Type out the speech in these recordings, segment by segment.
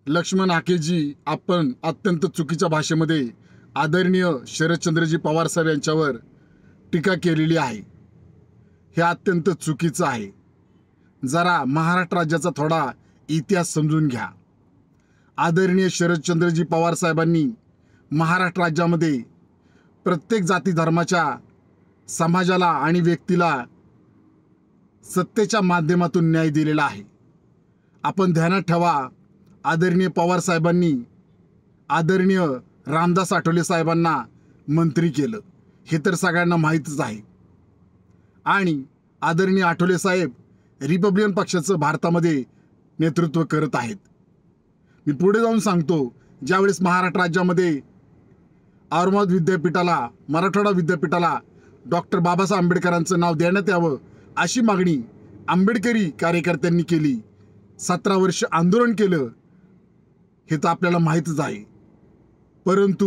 लक्ष्मण हाकेजी आपण अत्यंत चुकीच्या भाषेमध्ये आदरणीय शरदचंद्रजी पवार साहेब यांच्यावर टीका केलेली आहे। हे अत्यंत चुकीचं आहे। जरा महाराष्ट्र राज्याचा थोडा इतिहास समजून घ्या। आदरणीय शरदचंद्रजी पवार साहेबांनी महाराष्ट्र राज्यामध्ये प्रत्येक जाती धर्माच्या समाजाला आणि व्यक्तीला सत्तेच्या माध्यमातून न्याय दिलेला आहे। आपण ध्यानात ठेवा, आदरणीय पवार साहेबांनी आदरणीय रामदास आठवले साहेबांना मंत्री केलं, हे तर सगळ्यांना माहीतच आहे। आणि आदरणीय आठवले साहेब रिपब्लिकन पक्षाचं भारतामध्ये नेतृत्व करत आहेत। मी पुढे जाऊन सांगतो, ज्यावेळेस महाराष्ट्र राज्यामध्ये औरंगाबाद विद्यापीठाला, मराठवाडा विद्यापीठाला डॉक्टर बाबासाहेब आंबेडकरांचं नाव देण्यात यावं अशी मागणी आंबेडकरी कार्यकर्त्यांनी केली, 17 वर्ष आंदोलन केलं, हे तर आपल्याला माहीतच आहे। परंतु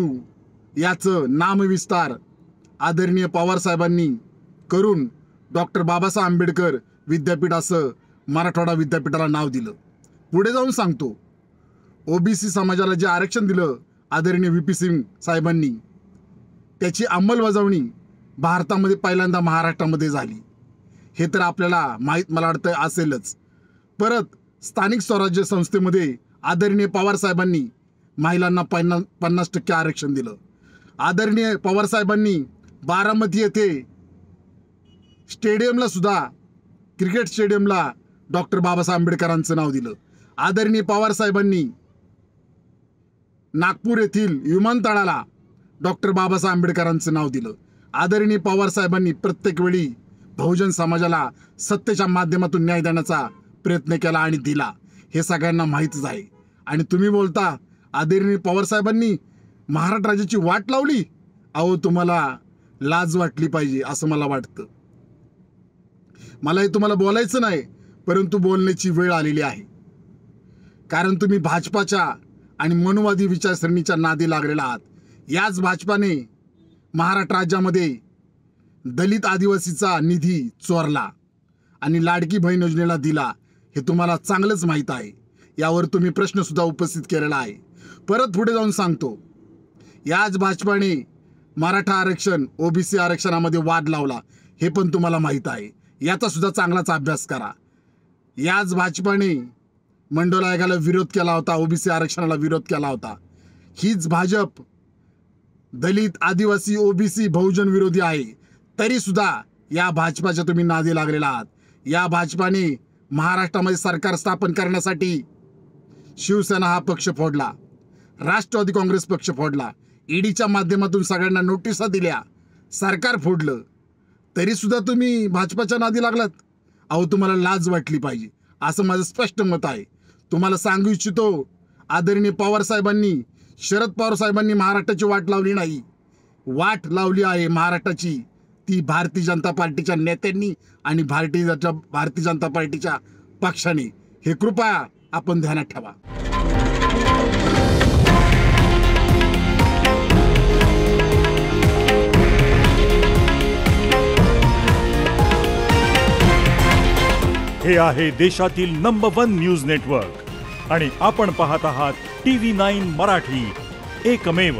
याचं नामविस्तार आदरणीय पवार साहेबांनी करून डॉक्टर बाबासाहेब आंबेडकर विद्यापीठ असं मराठवाडा विद्यापीठाला नाव दिलं। पुढे जाऊन सांगतो, ओबीसी समाजाला जे आरक्षण दिलं आदरणीय व्ही पी सिंग साहेबांनी, त्याची अंमलबजावणी भारतामध्ये पहिल्यांदा महाराष्ट्रामध्ये झाली, हे तर आपल्याला माहीत मला वाटतं असेलच। परत स्थानिक स्वराज्य संस्थेमध्ये आदरणीय पवार साहेबांनी महिलांना 50% आरक्षण दिलं। आदरणीय पवार साहेबांनी बारामती येथे स्टेडियमला सुद्धा, क्रिकेट स्टेडियमला डॉक्टर बाबासाहेब आंबेडकरांचं नाव दिलं। आदरणीय पवार साहेबांनी नागपूर येथील विमानतळाला डॉक्टर बाबासाहेब आंबेडकरांचं नाव दिलं। आदरणीय पवार साहेबांनी प्रत्येक वेळी बहुजन समाजाला सत्तेच्या माध्यमातून न्याय देण्याचा प्रयत्न केला आणि दिला, हे सगळ्यांना माहीतच आहे। आणि तुम्ही बोलता आदरणीय पवार साहेबांनी महाराष्ट्र राज्याची वाट लावली। अहो, तुम्हाला लाज वाटली पाहिजे असं मला वाटतं। मला हे तुम्हाला बोलायचं नाही, परंतु बोलण्याची वेळ आलेली आहे। कारण तुम्ही भाजपाच्या आणि मनुवादी विचारसरणीच्या नादी लागलेला आहात। याच भाजपाने महाराष्ट्र राज्यामध्ये दलित आदिवासीचा निधी चोरला आणि लाडकी बहीण योजनेला दिला, हे तुम्हाला चांगलंच माहीत आहे। यावर तुम्ही प्रश्न सुद्धा उपस्थित केलेला आहे। परत पुढे जाऊन सांगतो, याच भाजपाने मराठा आरक्षण ओबीसी आरक्षणामध्ये वाद लावला, हे पण तुम्हाला माहीत आहे। याचा सुद्धा चांगलाच अभ्यास करा। याच भाजपाने मंडल आयोगाला विरोध केला होता, ओबीसी आरक्षणाला विरोध केला होता। हीच भाजप दलित आदिवासी ओबीसी बहुजन विरोधी आहे, तरी सुद्धा या भाजपाच्या तुम्ही नादी लागलेला आहात। या भाजपाने महाराष्ट्रामध्ये सरकार स्थापन करण्यासाठी शिवसेना हा पक्ष फोडला, राष्ट्रवादी काँग्रेस पक्ष फोडला, ईडीच्या माध्यमातून सगळ्यांना नोटिसा दिल्या, सरकार फोडलं, तरी सुद्धा तुम्ही भाजपाच्या नादी लागलात। अहो, तुम्हाला लाज वाटली पाहिजे असं माझं स्पष्ट मत आहे। तुम्हाला सांगू इच्छितो, आदरणीय पवार साहेबांनी, शरद पवार साहेबांनी महाराष्ट्राची वाट लावली नाही, वाट लावली आहे महाराष्ट्राची ती भारतीय जनता पार्टीच्या नेत्यांनी आणि भारतीय जनता पार्टीच्या पक्षाने। हे कृपया आपण ध्यानात ठेवा। हे आहे देशातील नंबर 1 न्यूज नेटवर्क आणि आपण पाहत आहात TV9 मराठी, एकमेव।